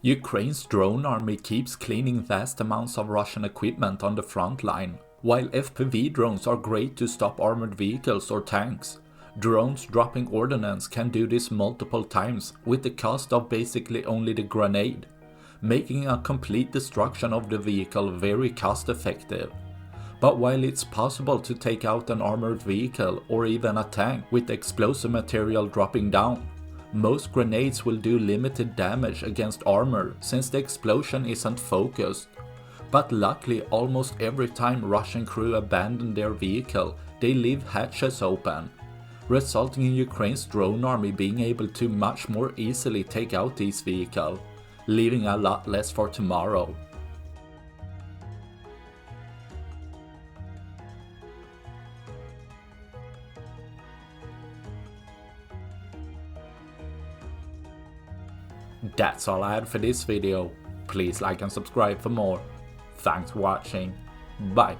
Ukraine's drone army keeps cleaning vast amounts of Russian equipment on the front line. While FPV drones are great to stop armored vehicles or tanks, drones dropping ordnance can do this multiple times with the cost of basically only the grenade, making a complete destruction of the vehicle very cost effective. But while it's possible to take out an armored vehicle or even a tank with explosive material dropping down, most grenades will do limited damage against armor since the explosion isn't focused. But luckily, almost every time Russian crew abandon their vehicle, they leave hatches open, resulting in Ukraine's drone army being able to much more easily take out these vehicles, leaving a lot less for tomorrow. That's all I had for this video. Please like and subscribe for more. Thanks for watching. Bye.